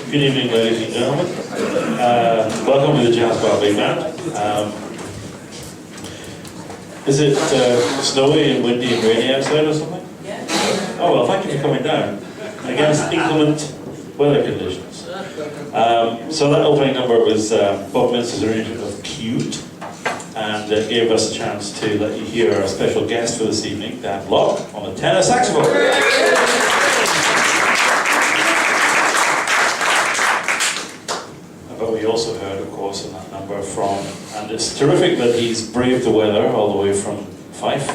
Good evening, ladies and gentlemen. Welcome to the Jazz Bar Big Band. Is it snowy and windy and rainy outside or something? Yeah. Oh well, thank you for coming down against inclement weather conditions. So that opening number was Bob Minster's arrangement of Cute, and it gave us a chance to let you hear our special guest for this evening, Dan Block, on the tenor saxophone. But we also heard, of course, in that number from, and it's terrific that he's braved the weather all the way from Fife,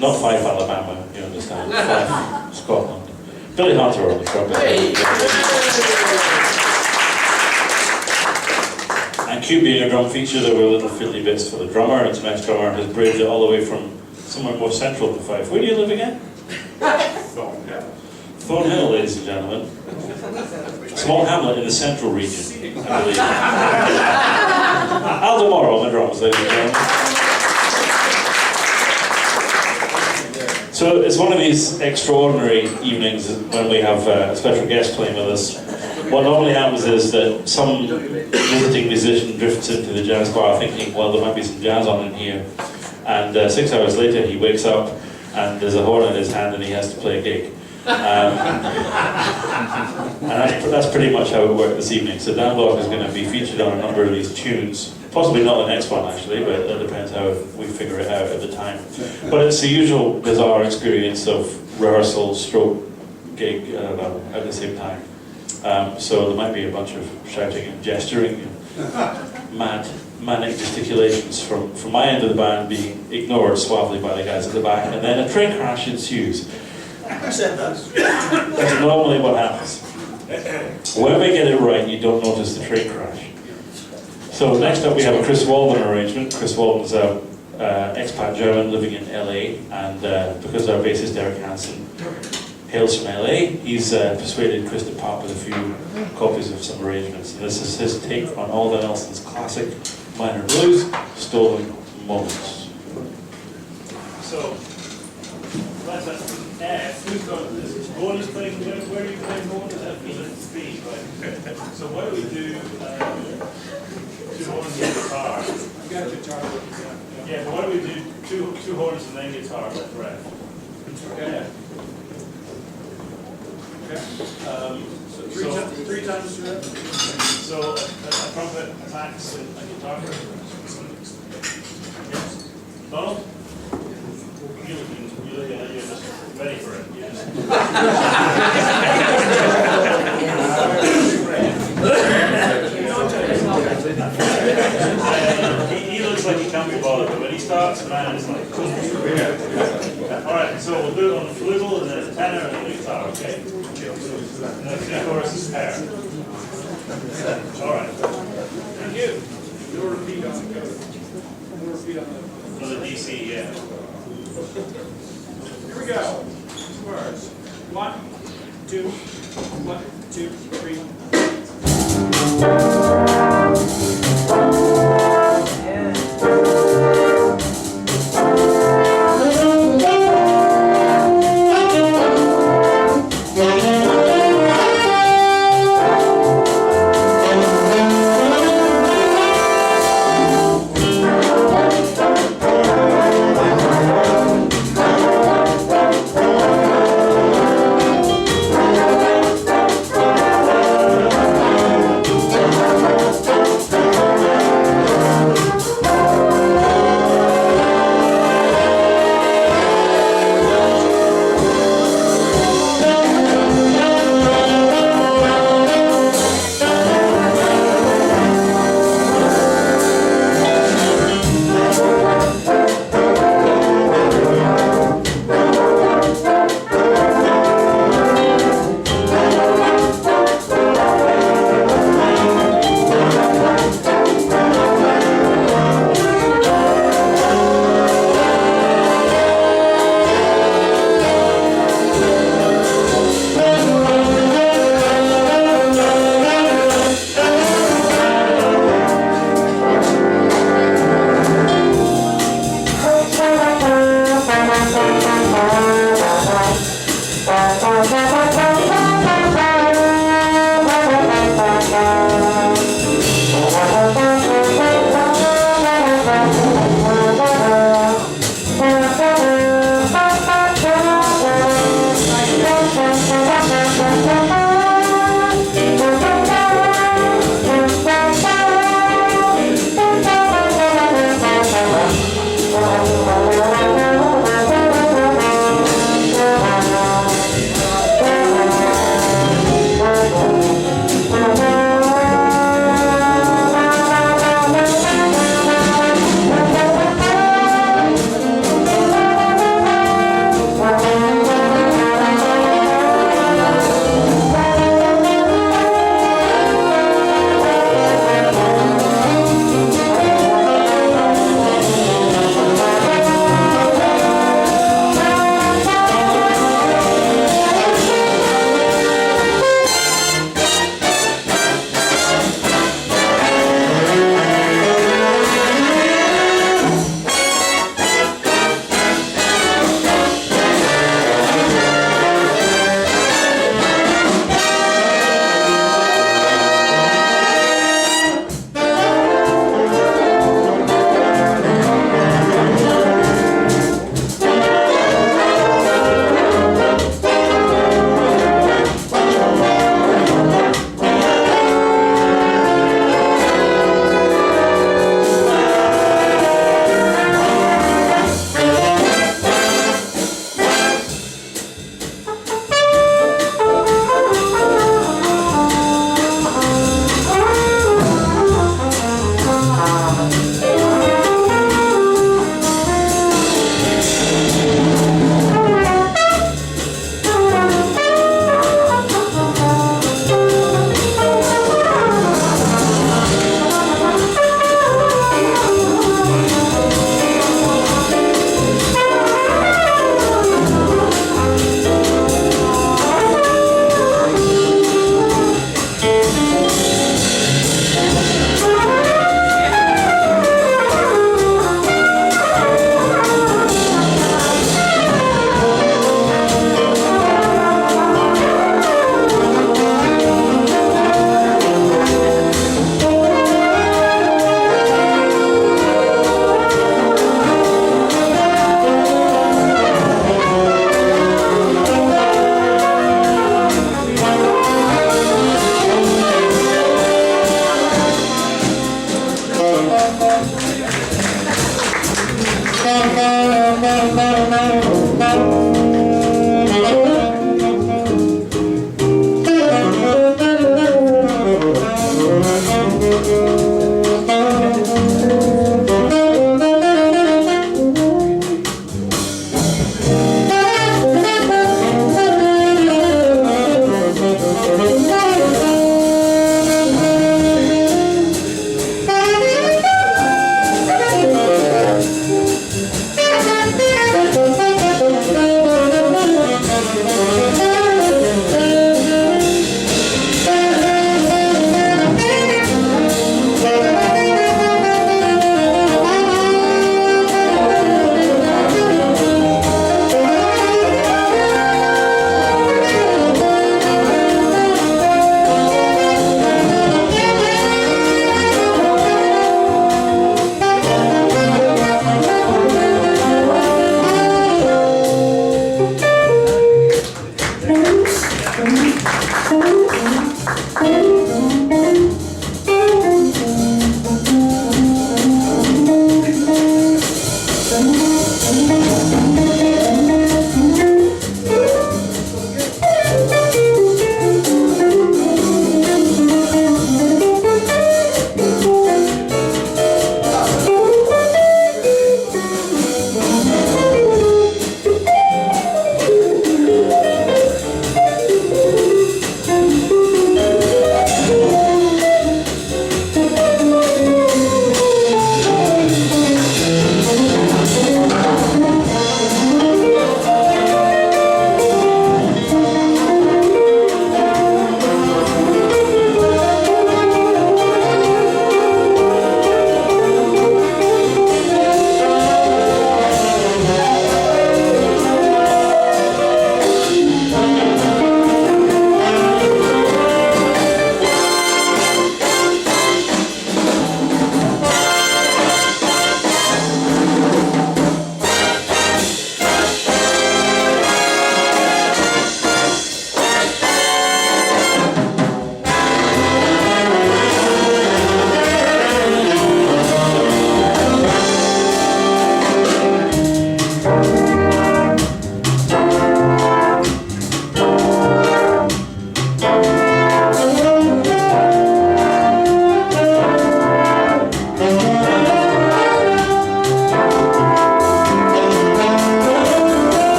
not Fife, Alabama, you understand, Fife, Scotland. Billy Hunter on the trumpet. And Cute being a drum feature, there were little fiddly bits for the drummer, and tonight's drummer has braved it all the way from somewhere more central than Fife. Where do you live again? Thornhill, ladies and gentlemen. A small hamlet in the central region, I believe. Aldemoro on the drums, ladies and gentlemen. So it's one of these extraordinary evenings when we have a special guest playing with us. What normally happens is that some visiting musician drifts into the jazz bar thinking, well, there might be some jazz on in here. And 6 hours later he wakes up and there's a horn in his hand and he has to play a gig. And that's pretty much how it worked this evening. So Dan Block is going to be featured on a number of these tunes. Possibly not the next one actually, but that depends how we figure it out at the time. But it's the usual bizarre experience of rehearsal, stroke, gig, I don't know, at the same time. So there might be a bunch of shouting and gesturing and manic gesticulations from my end of the band being ignored suavely by the guys at the back, and then a train crash ensues. That's normally what happens. Whenever you get it right, you don't notice the train crash. So next up we have a Chris Walden arrangement. Chris Walden's an expat German living in LA, and because our bassist Eric Hansen hails from LA, he's persuaded Chris to part with a few copies of some arrangements. And this is his take on Alden Elson's classic Minor Blues, Stolen Moments. So, that's F. Who's got this bonus thing? Where are you playing bonus? F is B, right? So why do we do two horns and guitar? You got a guitar. Yeah, but why do we do two horns and then guitar like F? Okay. So three times through it. So a trumpet attacks a guitar. Donald? You're just ready for it. You just he looks like he can't be bothered, but when he starts, man, it's like. Alright, so we'll do it on the flute and then a tenor and then a guitar, okay? And then three choruses pair. Alright. Thank you. No repeat on the code. No repeat on the. For the DC, yeah. Here we go. Words. 1, 2, 1, 2, 3.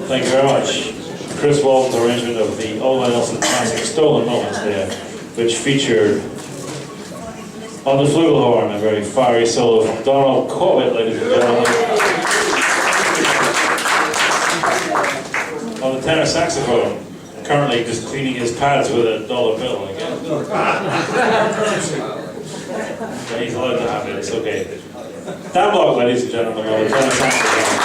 Thank you very much. Chris Walton's arrangement of the Olin Nelson classic Stolen Moments there, which featured on the flugelhorn a very fiery solo from Donald Corbett, ladies and gentlemen. On the tenor saxophone, currently just cleaning his pads with a dollar bill again. Yeah, he's allowed to have it, it's okay. Dan Block, ladies and gentlemen, on the tenor saxophone.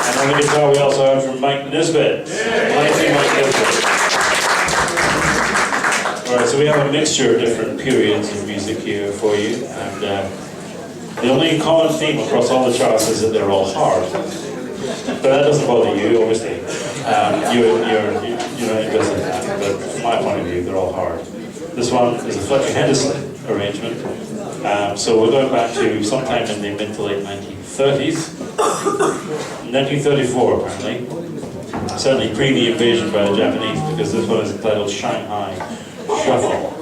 And on the guitar we also have from Mike Nisbet. Mighty Mike Nisbet. Alright, so we have a mixture of different periods of music here for you, and the only common theme across all the charts is that they're all hard. But that doesn't bother you, obviously. You're not interested in that, but from my point of view, they're all hard. This one is a Fletcher Henderson arrangement. So we're going back to sometime in the mid to late 1930s. 1934, apparently. Certainly pre the invasion by the Japanese, because this one is entitled Shanghai Shuffle.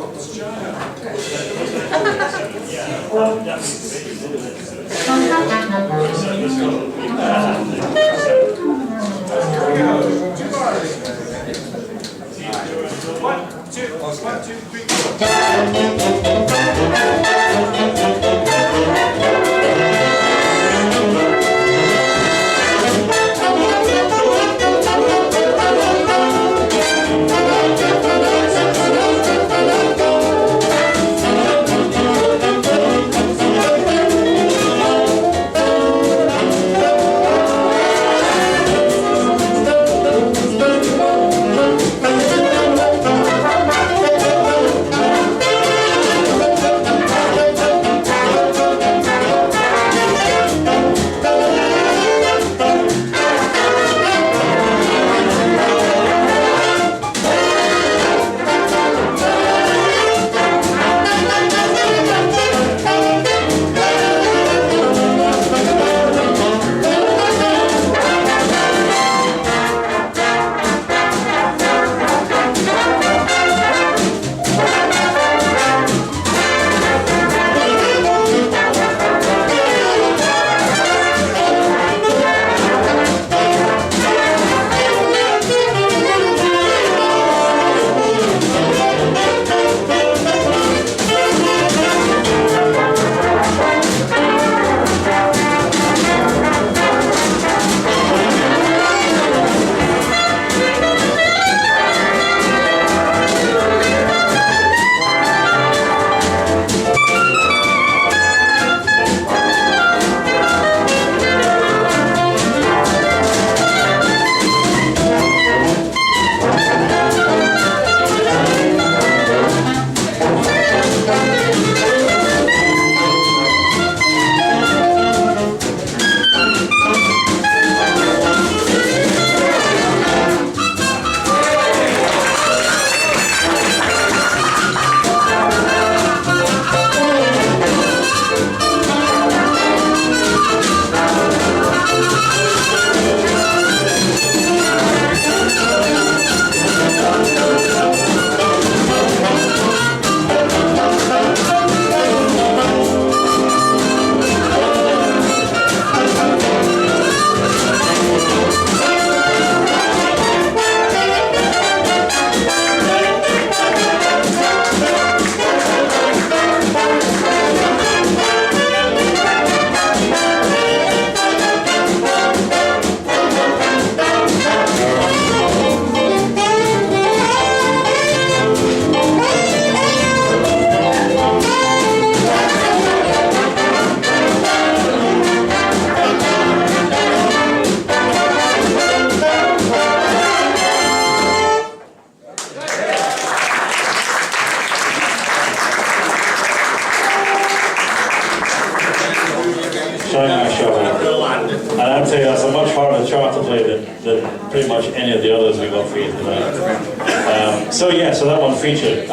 And I'd say that's a much harder chart to play than pretty much any of the others we got for you tonight. So that one featured.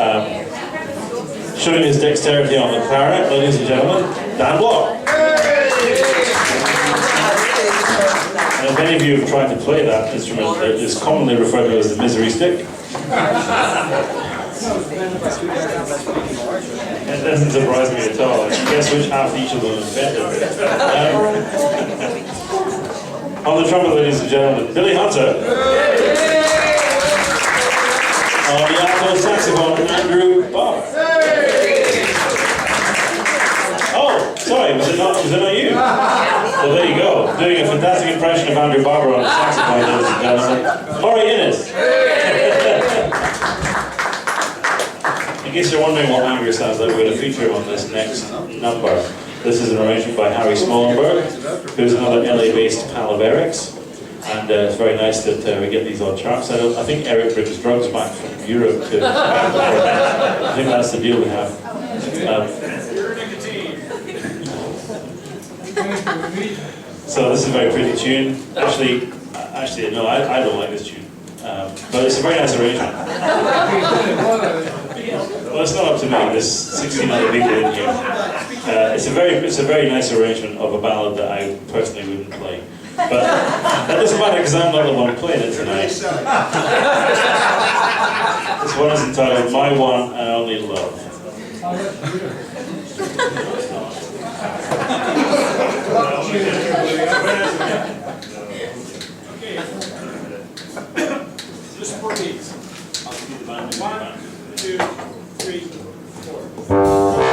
Showing his dexterity on the clarinet, ladies and gentlemen, Dan Block. And if any of you have tried to play that instrument, it is commonly referred to as the misery stick. It doesn't surprise me at all. Guess which half each of them invented. On the trumpet, ladies and gentlemen, Billy Hunter. On the alto saxophone, Andrew Barr. Oh, sorry, was it not you? Well, there you go. Doing a fantastic impression of Andrew Barber on the saxophone, ladies and gentlemen. Laurie Innes. In case you're wondering what Andrew sounds like, we're going to feature him on this next number. This is an arrangement by Harry Smallenberg, who's another LA-based pal of Eric's. And it's very nice that we get these odd charts. I think Eric brings drugs back from Europe to I think that's the deal we have. So this is a very pretty tune. Actually, no, I don't like this tune. But it's a very nice arrangement. Well, it's not up to me. There's 16 other people in here. It's a very nice arrangement of a ballad that I personally wouldn't play. But that doesn't matter because I'm not the one playing it tonight. This one is entitled My One and Only Love. Just for these. 1, 2, 3, 4.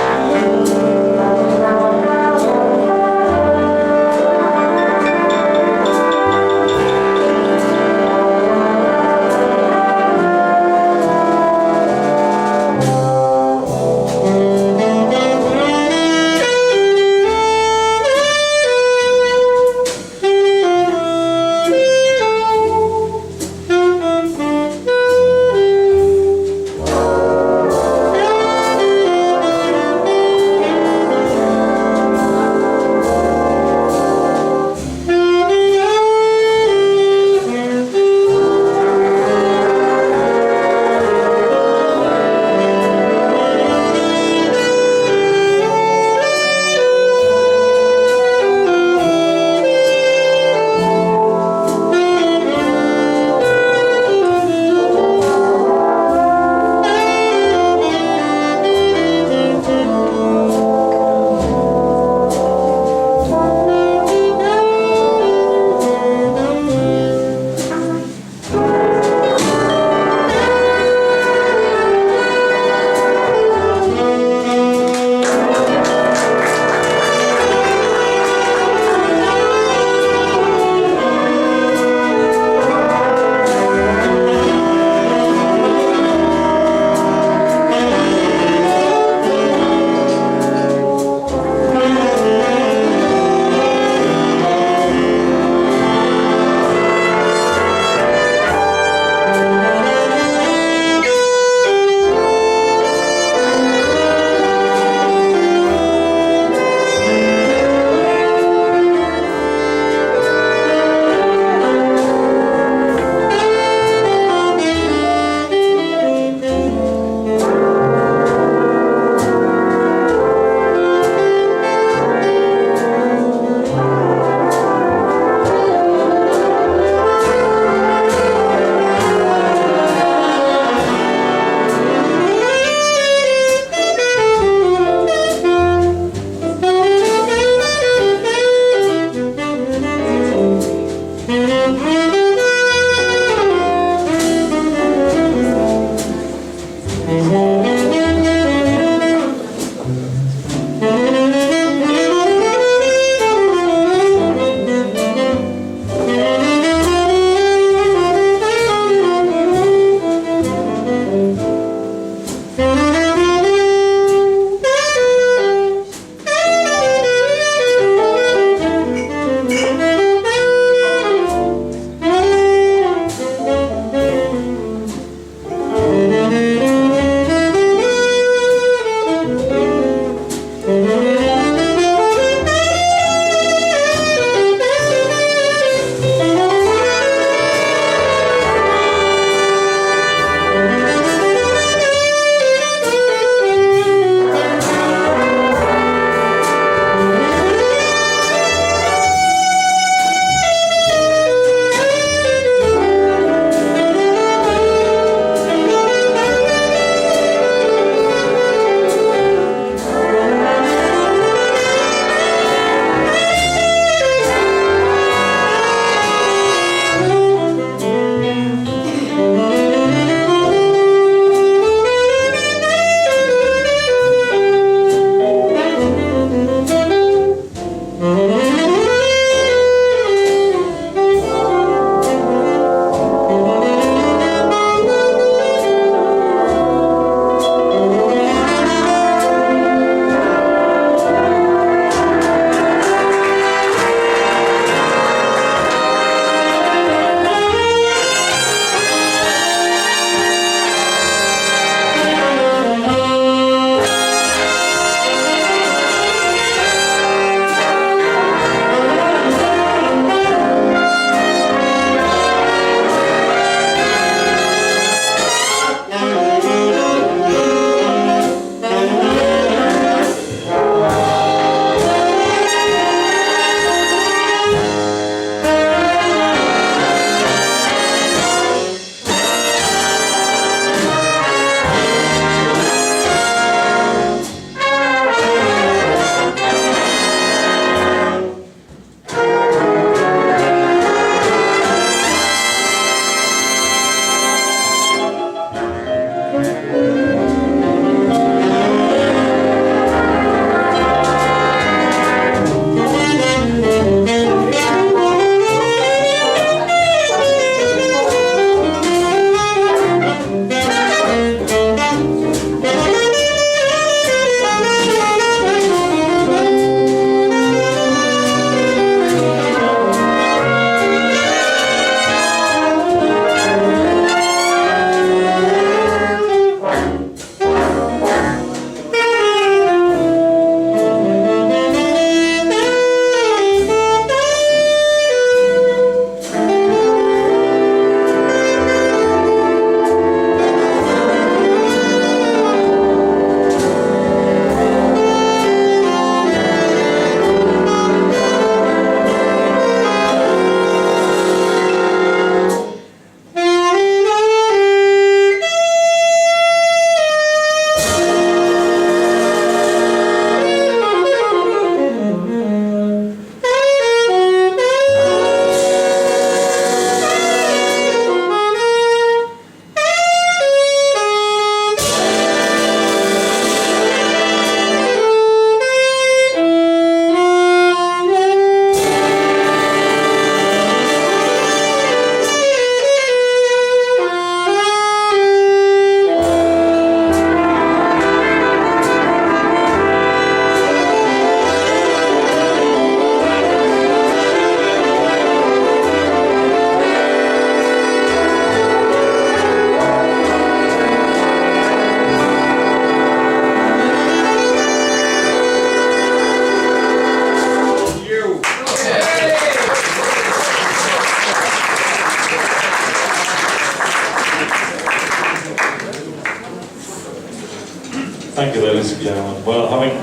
Thank you, ladies and gentlemen. Well, having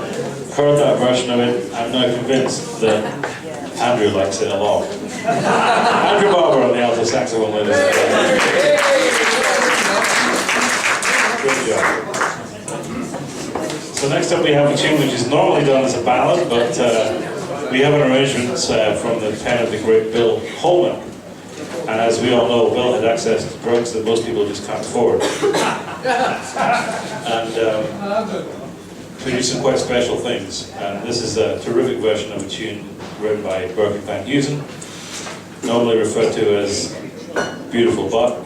heard that version of it, I'm now convinced that Andrew likes it a lot. Andrew Barber on the alto saxophone, ladies and gentlemen. Good job. So next up we have a tune which is normally done as a ballad, but we have an arrangement from the pen of the great Bill Holman. And as we all know, Bill had access to drugs that most people just can't afford. And produced some quite special things. And this is a terrific version of a tune written by Berkeley Van Heusen, normally referred to as Beautiful Butt.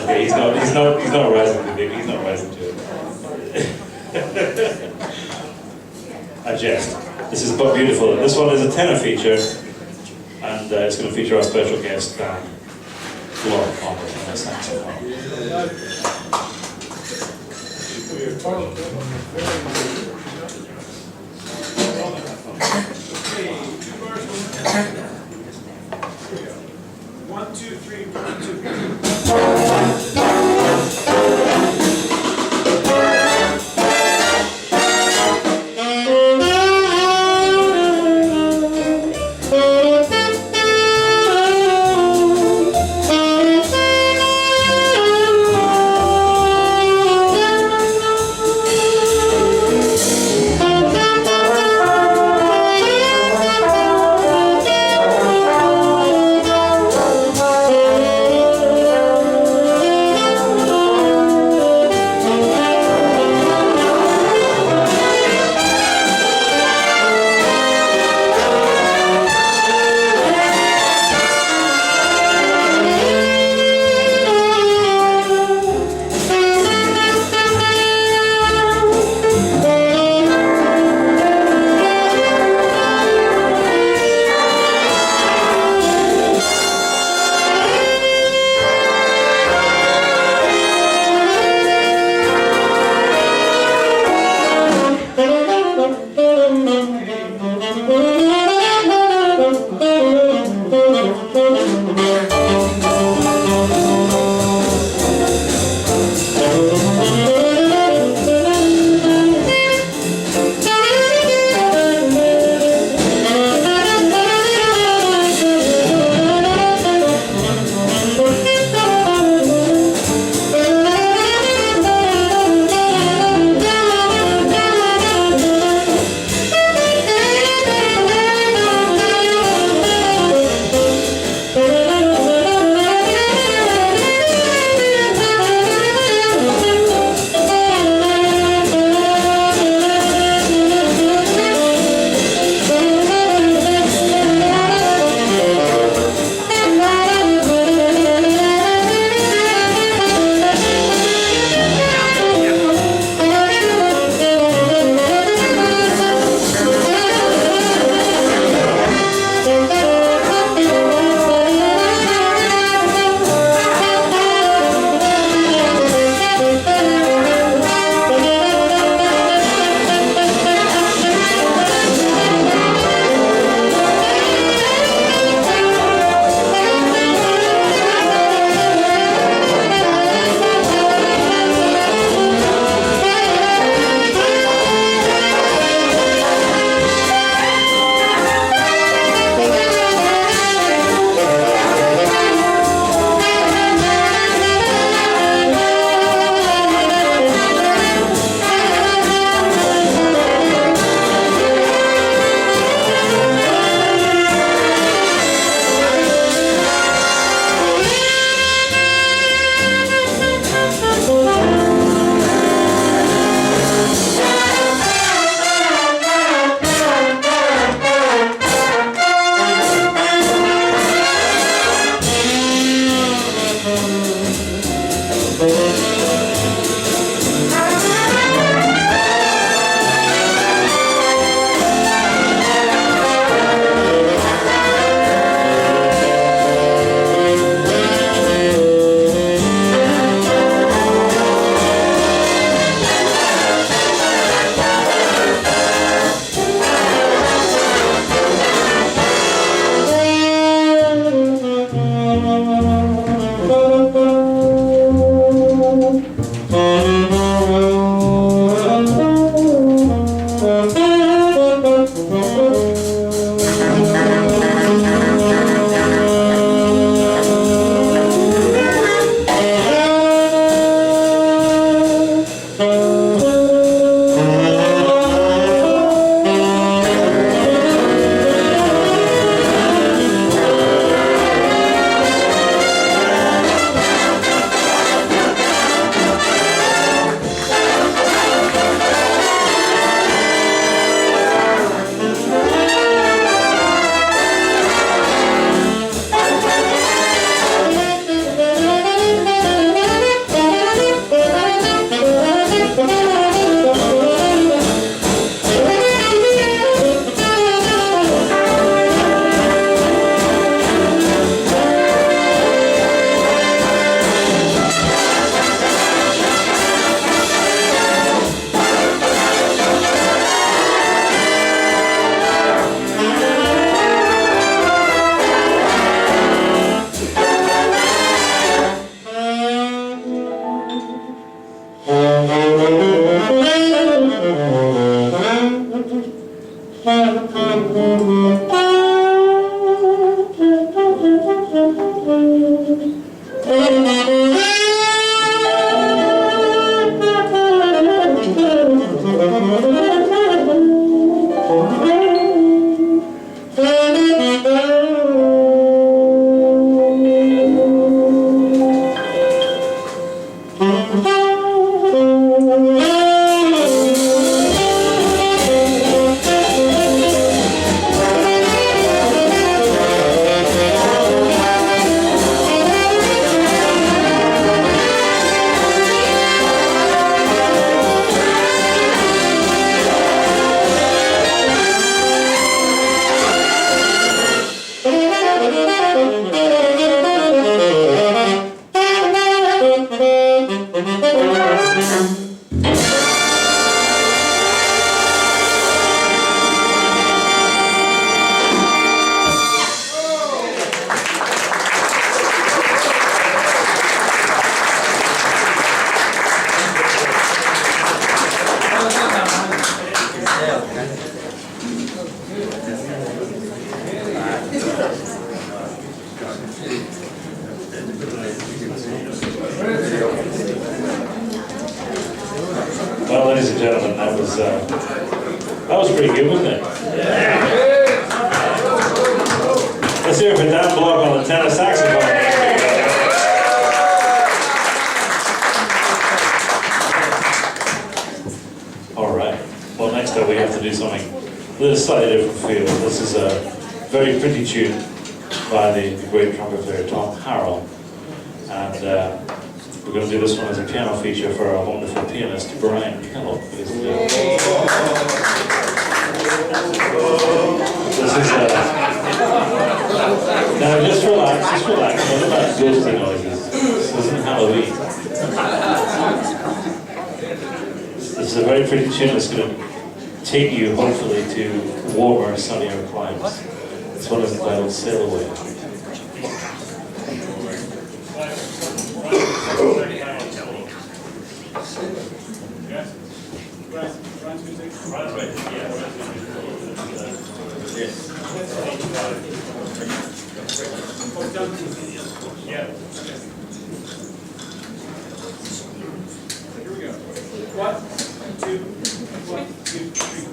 Okay, he's not rising to it. He's not rising to it. A jest. This is But Beautiful. And this one is a tenor feature, and it's going to feature our special guest, Dan Lauren on the saxophone. One, two, three, 1, 2. Well, ladies and gentlemen, that was pretty good, wasn't it? Let's hear it for Dan Block on the tenor saxophone. All right. Well, next up we have to do something a little slightly different feel. This is a very pretty tune by the great trumpet player Tom Harrell, and we're going to do this one as a piano feature for our wonderful pianist Brian Kellogg. This is now just relax, don't let ghosty noises. This isn't Halloween. This is a very pretty tune that's going to take you hopefully to warmer, sunnier climes. This one is entitled Sail Away. Yeah. Here we go. 1, 2, 1, 2, 3.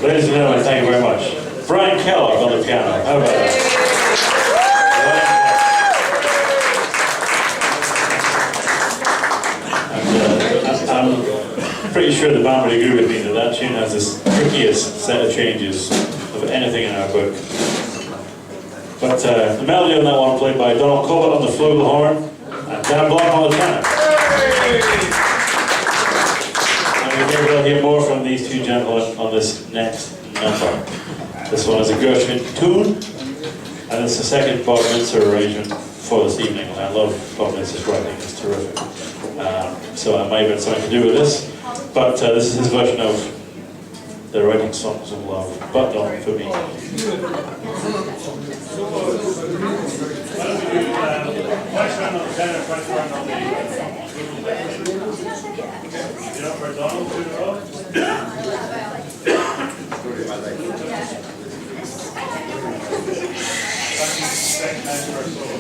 Ladies and gentlemen, thank you very much. Brian Kellogg on the piano. How about that? And, I'm pretty sure the band would agree with me that that tune has the trickiest set of changes of anything in our book. But the melody on that one played by Donald Corbett on the flugelhorn and Dan Block on the piano. And we'll hear more from these two gentlemen on this next number. This one is a Gershwin tune, and it's the second Bob Mintzer arrangement for this evening. And I love Bob Mintzer's writing; it's terrific. So it might have been something to do with this, but this is his version of the writing songs of love, but not for me. Why don't we do twice round on the tenor, twice round on the you know, for Donald, 2 in a row? Second time for our solo.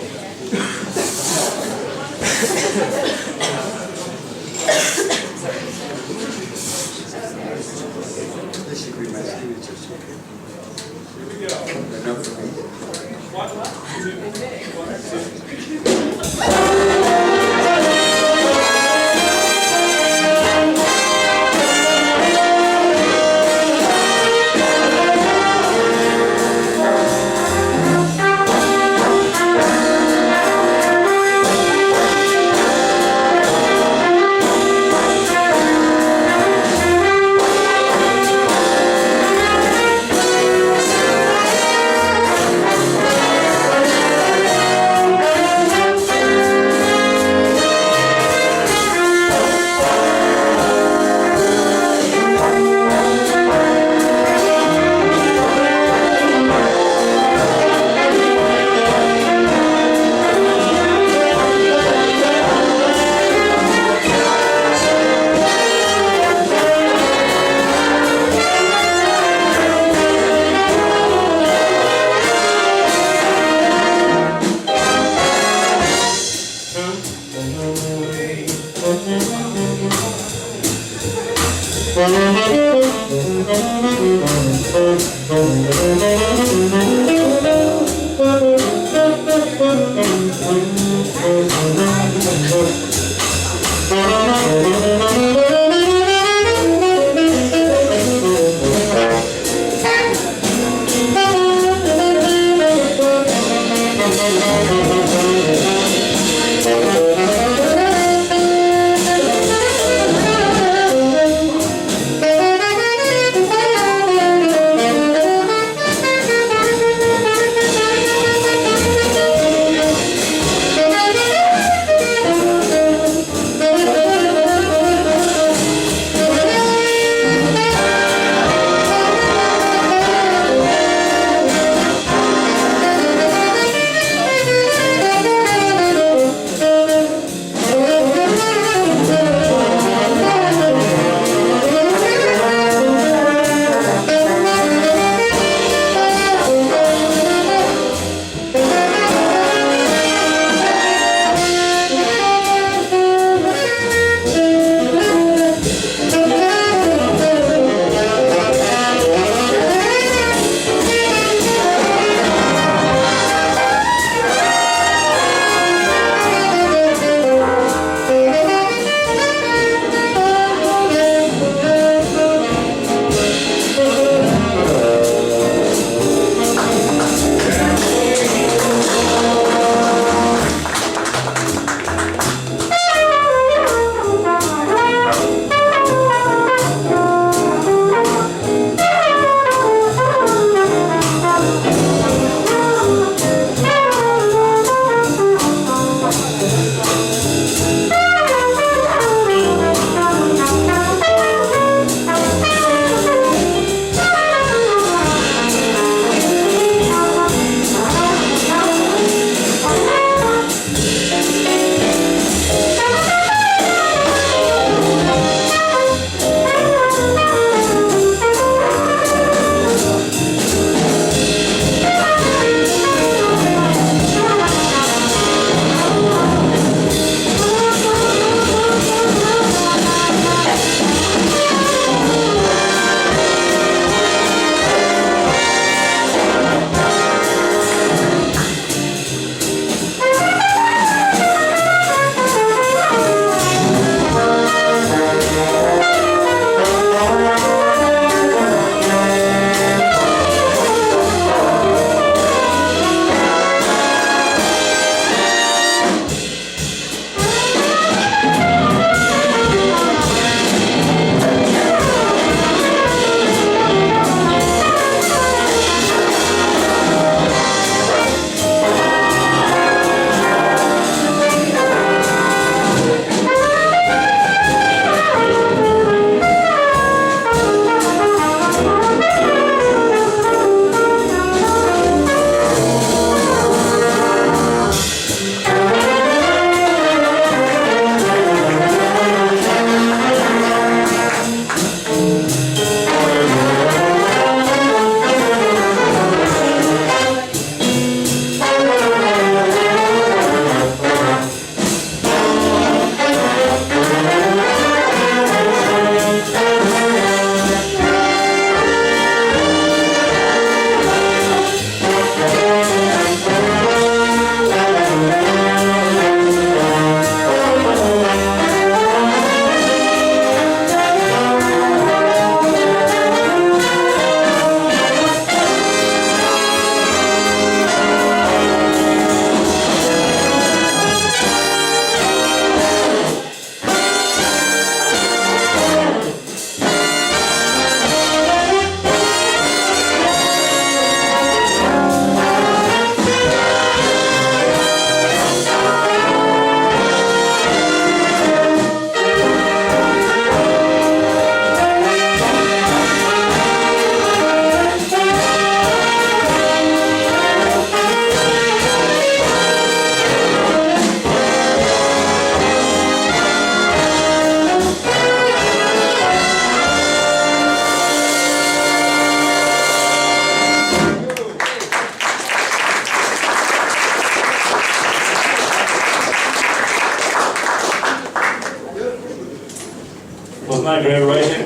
not great writing,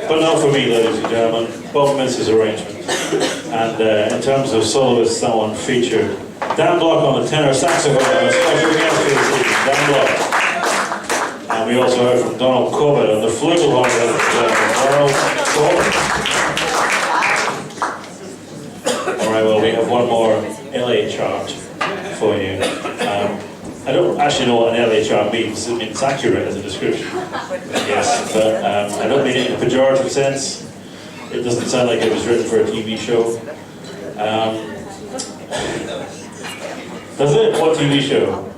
but not for me, ladies and gentlemen. Bob Mintz's arrangement. And in terms of soloists, someone featured Dan Block on the tenor saxophone, our special guest for this evening, Dan Block. And we also heard from Donald Corbett on the flugelhorn, ladies and gentlemen. Donald Corbett. Alright, well, we have one more LA chart for you. I don't actually know what an LA chart means. It means accurate as a description. Yes, but I don't mean it in a pejorative sense. It doesn't sound like it was written for a TV show. Does it? What TV show?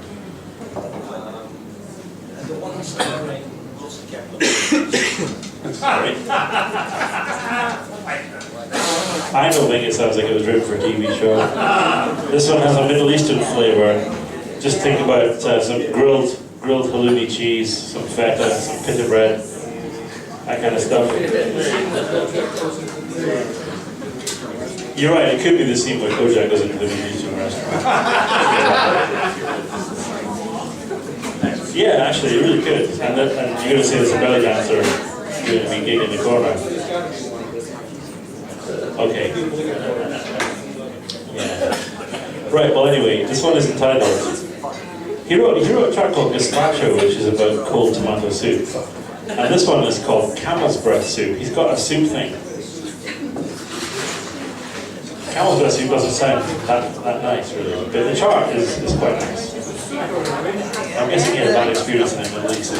The one starring Joseph Campbell. Sorry. I don't think it sounds like it was written for a TV show. This one has a Middle Eastern flavor. Just think about some grilled halloumi cheese, some feta, some pita bread, that kind of stuff. You're right, it could be the scene where Kojak goes into the Middle Eastern restaurant. Yeah, actually, it really could. And you're going to see there's a belly dancer doing a big gig in the corner. Okay. Yeah. Right, well anyway, this one is entitled, he wrote a track called Gazpacho, which is about cold tomato soup. And this one is called Camel's Breath Soup. He's got a soup thing. Camel's Breath Soup doesn't sound that nice, really. But the chart is quite nice. I'm guessing he had a bad experience in the Middle East.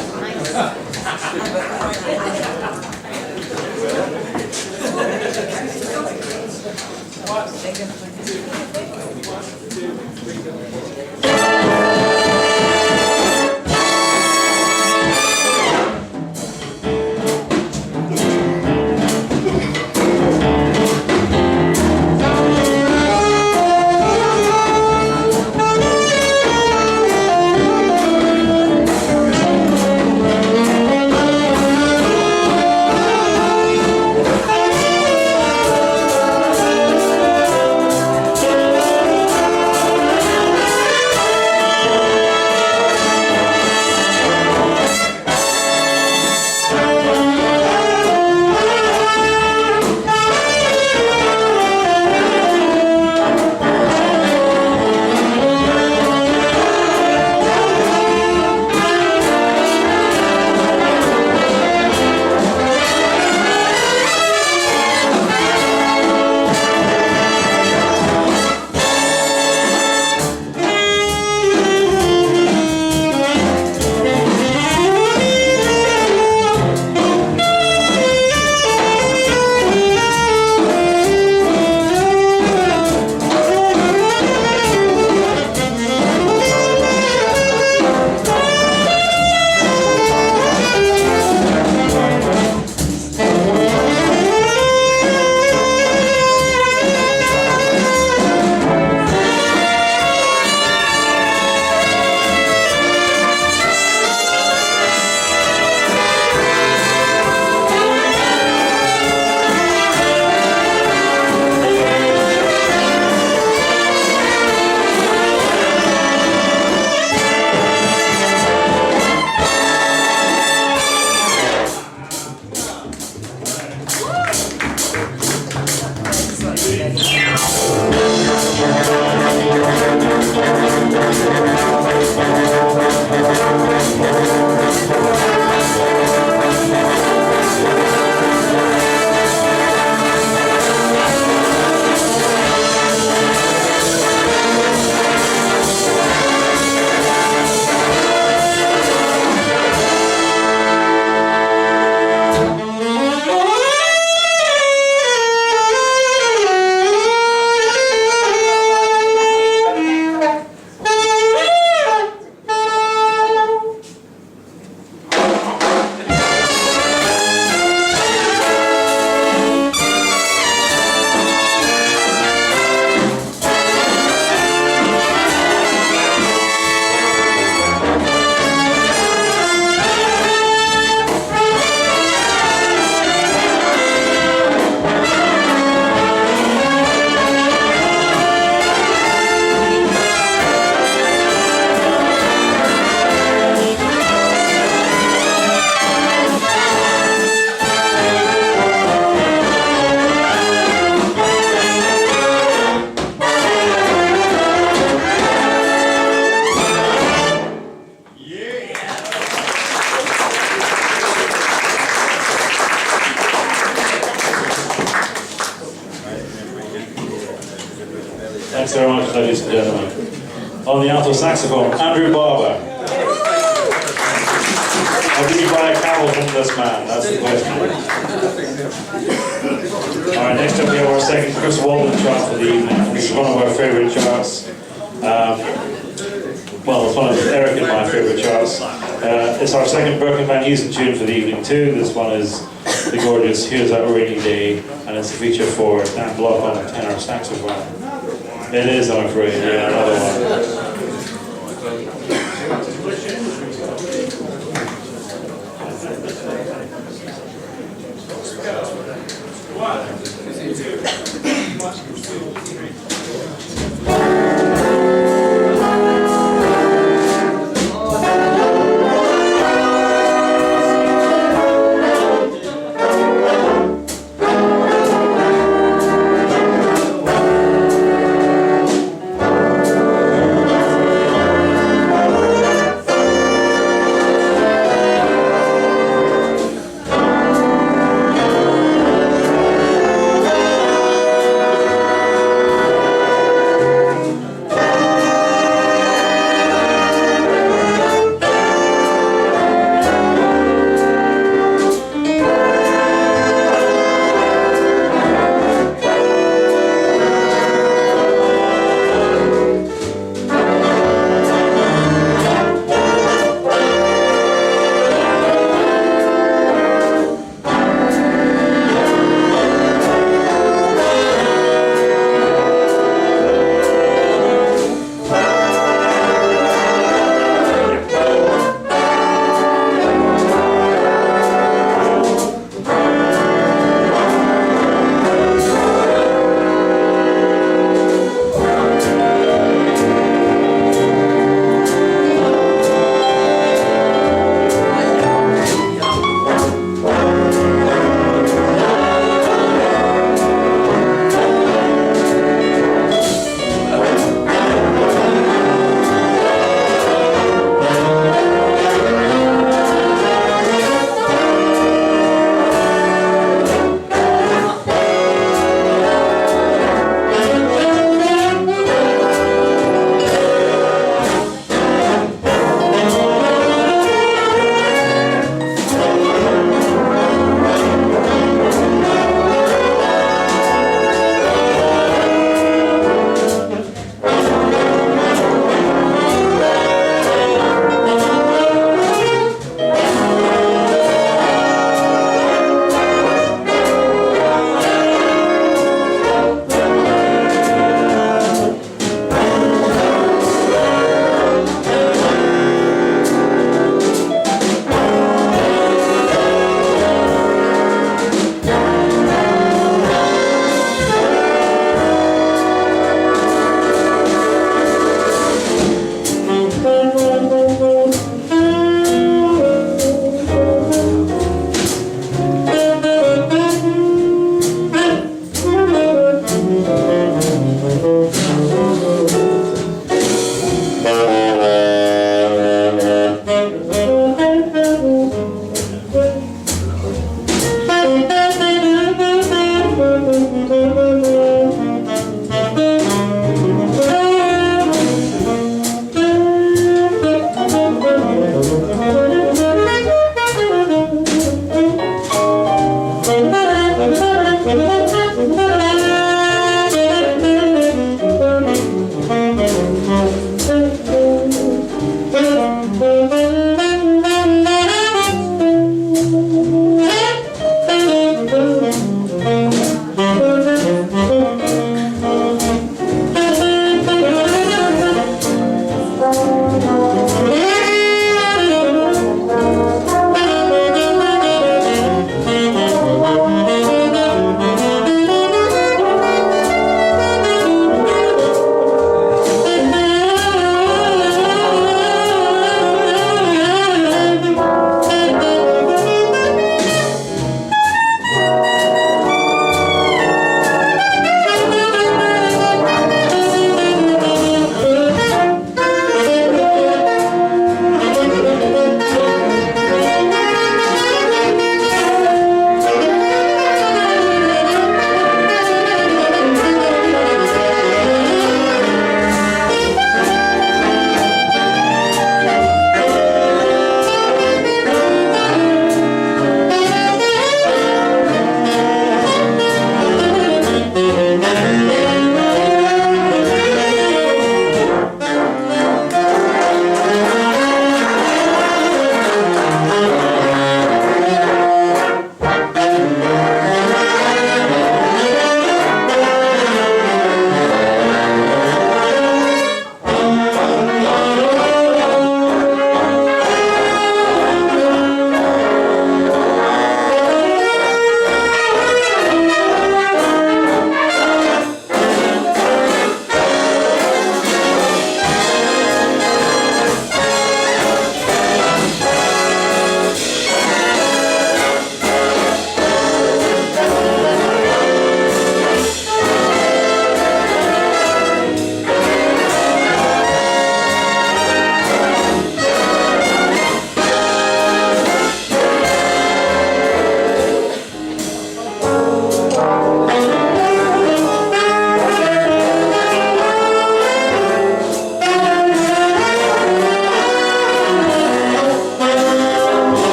Thanks very much, ladies and gentlemen. On the alto saxophone, Andrew Barber. How did you buy a camel from this man? That's the question. Alright, next up we have our second Chris Walden chart for the evening. This is one of our favourite charts. Well, it's one of Eric and my favourite charts. It's our second Birkin van Heusen tune for the evening too. This one is the gorgeous Here's That Rainy Day, and it's a feature for Dan Block on the tenor saxophone. It is, I'm afraid, yeah, another one.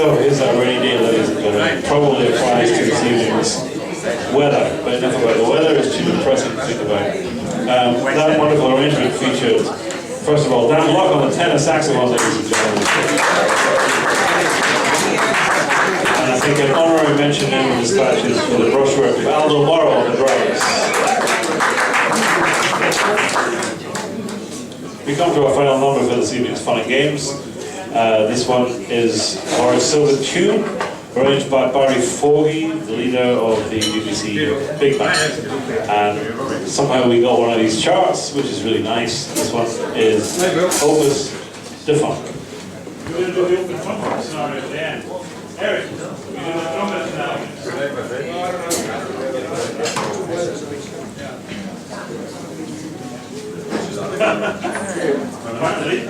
So here's that rainy day, ladies and gentlemen. Probably applies to this evening's weather, but enough about the weather, it's too depressing to think about. That wonderful arrangement featured, first of all, Dan Locke on the tenor saxophone, ladies and gentlemen. And I think an honorary mention in the dispatches for the brushwork of Aldo Moro on the drums. We come to our final number for this evening's Fun and Games. This one is our Silver Tune, arranged by Barry Fogarty, the leader of the BBC Big Band. And somehow we got one of these charts, which is really nice. This one is Opus Defunct. We're going to do the open trumpet scenario at the end. Eric, we're doing the trumpet now. Finally.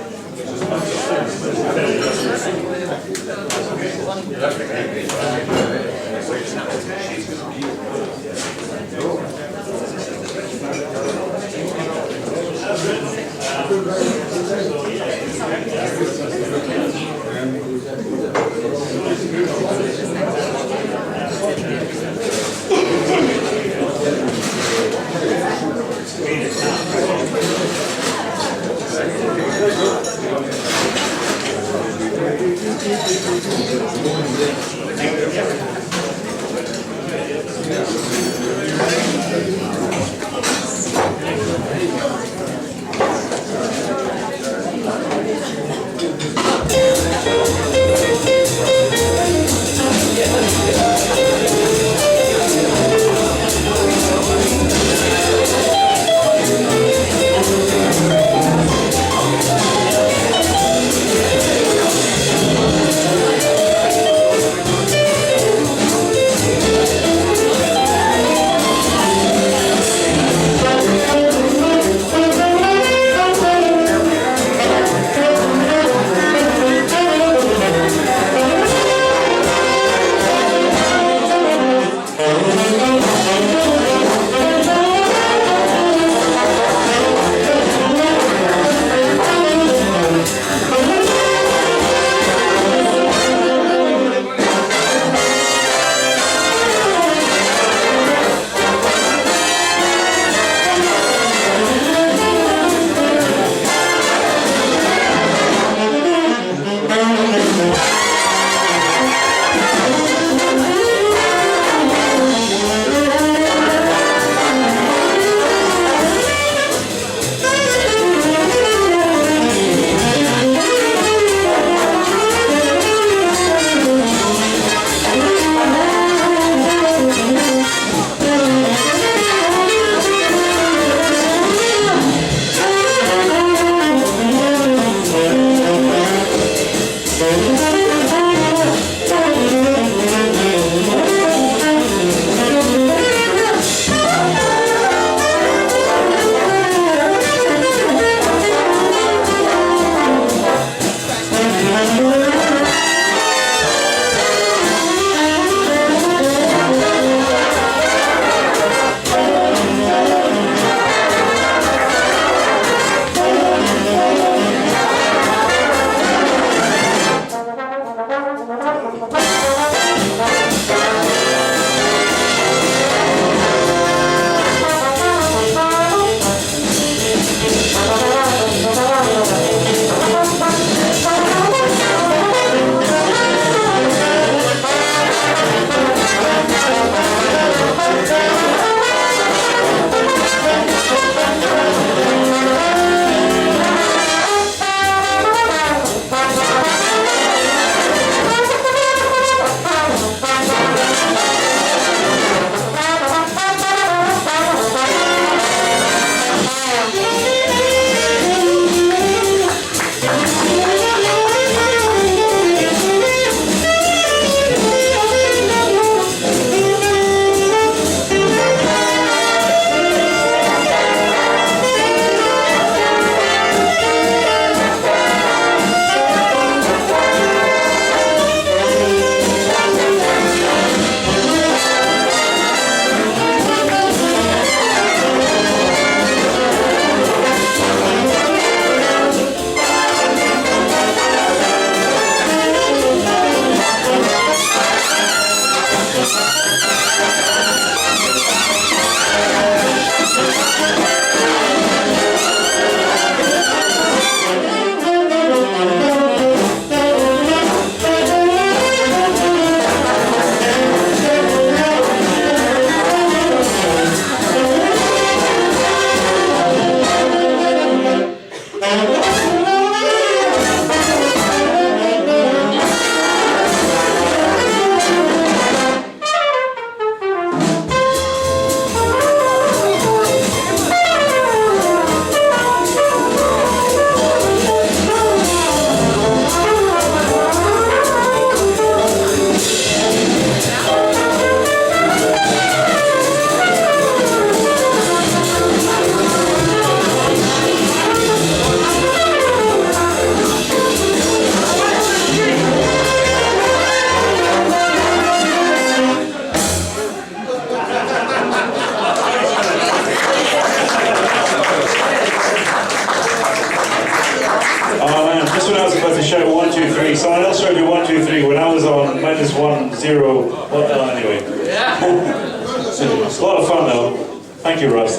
It's a lot of fun though. Thank you, Russ.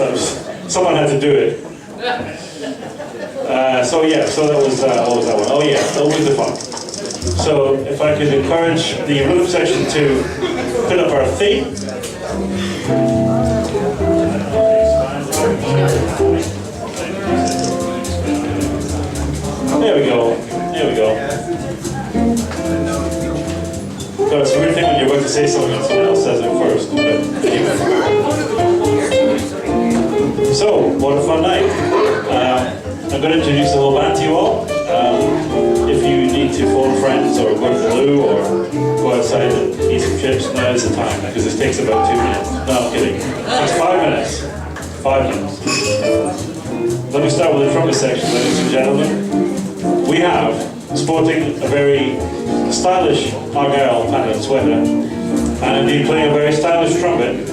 Someone had to do it. So that was what was that one? Oh yeah, always the fun. So if I could encourage the rhythm section to put up our theme. There we go. There we go. So it's a weird thing when you're about to say something and someone else says it first. But anyway. So, what a fun night. I'm going to introduce the whole band to you all. If you need to phone friends or go to the loo or go outside and eat some chips, now is the time, because this takes about 2 minutes. No, I'm kidding. It's 5 minutes. 5 minutes. Let me start with the trumpet section, ladies and gentlemen. We have, sporting a very stylish Argyle pattern sweater, and indeed playing a very stylish trumpet,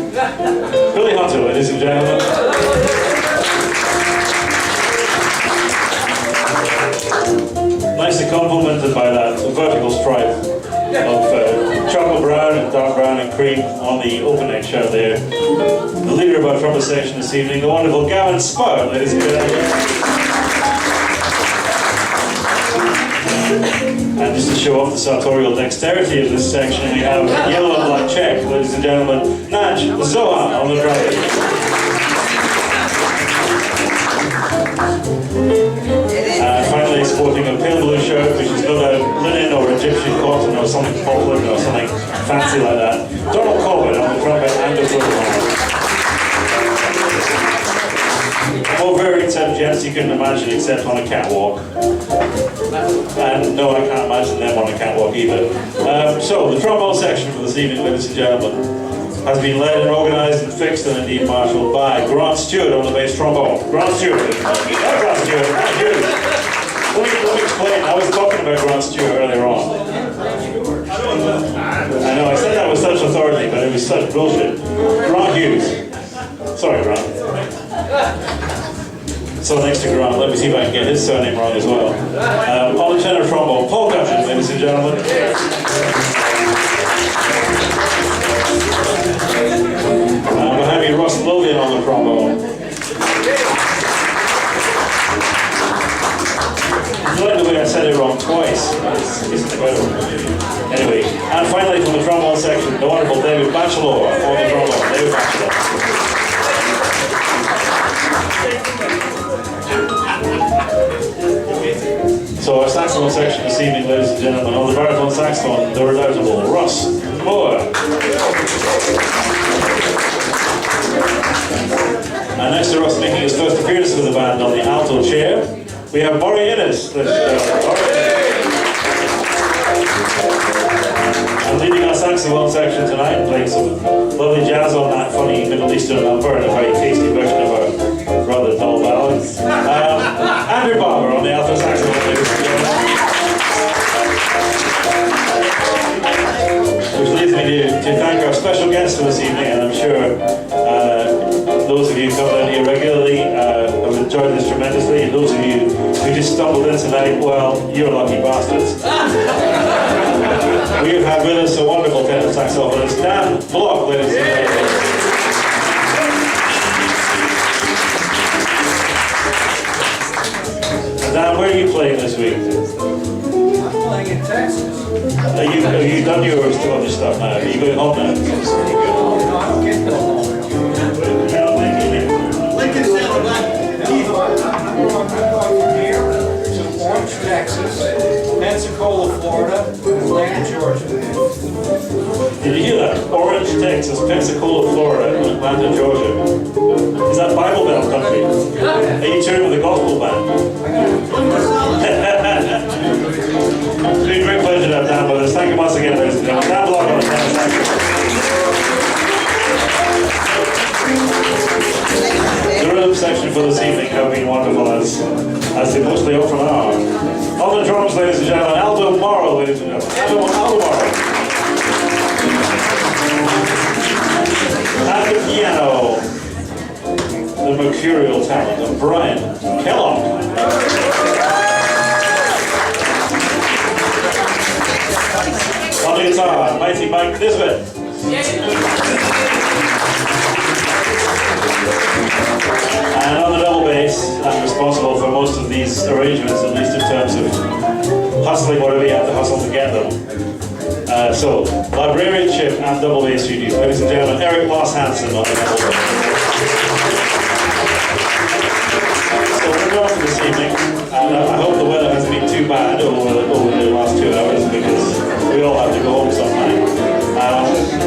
Billy Hunter, ladies and gentlemen. Nicely complemented by that vertical stripe of chocolate brown and dark brown and cream on the open neck shirt there. The leader of our trumpet section this evening, the wonderful Gavin Spout, ladies and gentlemen. And just to show off the sartorial dexterity of this section, we have yellow and black check, ladies and gentlemen, Naj Zohan on the trumpet. And finally, sporting a pale blue shirt, which is no doubt linen or Egyptian cotton or something poplin or something fancy like that, Donald Corbett on the trumpet and the flugelhorn. More varied set of gents you couldn't imagine except on a catwalk. And no, I can't imagine them on a catwalk either. So, the trombone section for this evening, ladies and gentlemen, has been led and organised and fixed and indeed marshalled by Grant Stewart on the bass trombone. Grant Stewart. Grant Stewart, thank you. Let me explain. I was talking about Grant Stewart earlier on. I know, I said that with such authority, but it was such bullshit. Grant Hughes. Sorry, Grant. So next to Grant, let me see if I can get his surname wrong as well. On the tenor trombone, Paul Cutchin, ladies and gentlemen. Behind me, Ross Lillian on the trombone. I like the way I said it wrong twice. It's incredible. Anyway, and finally from the trombone section, the wonderful David Batchelor on the trombone. David Batchelor. So our saxophone section this evening, ladies and gentlemen, on the baritone saxophone, the redoubtable Russ Moore. And next to Russ, making his first appearance with the band on the alto chair, we have Maury Innes. And leading our saxophone section tonight, playing some lovely jazz on that funny Middle Eastern number and a very tasty version of a rather dull ballad. Andrew Barber on the alto saxophone, ladies and gentlemen. Which leads me to thank our special guests for this evening, and I'm sure those of you who come down here regularly have enjoyed this tremendously, and those of you who just stumbled in tonight, well, you're lucky bastards. We have had with us a wonderful tenor saxophonist, Dan Block, ladies and gentlemen. Dan, where are you playing this week? I'm playing in Texas. Have you done your stuff now? Are you going home now? No, I'm getting home. Lincoln's down the back. I'm going from here to Orange, Texas, Pensacola, Florida, and Atlanta, Georgia. Did you hear that? Orange, Texas, Pensacola, Florida, and Atlanta, Georgia. Is that Bible Belt country? Are you touring with a gospel band? It's been a great pleasure to have Dan with us. Thank you once again, ladies and gentlemen. Dan Block on the tenor saxophone. The rhythm section for this evening have been wonderful, as they mostly often are. On the drums, ladies and gentlemen, Aldo Morrow, ladies and gentlemen. Aldo Morrow. At the piano, the mercurial talent of Brian Kellogg. On the guitar, Mighty Mike Nisbet. great chip and double bass duties. Ladies and gentlemen, Eric Moss Hansen on the double bass. So we're going for this evening, and I hope the weather hasn't been too bad over the last 2 hours, because we all have to go home sometime.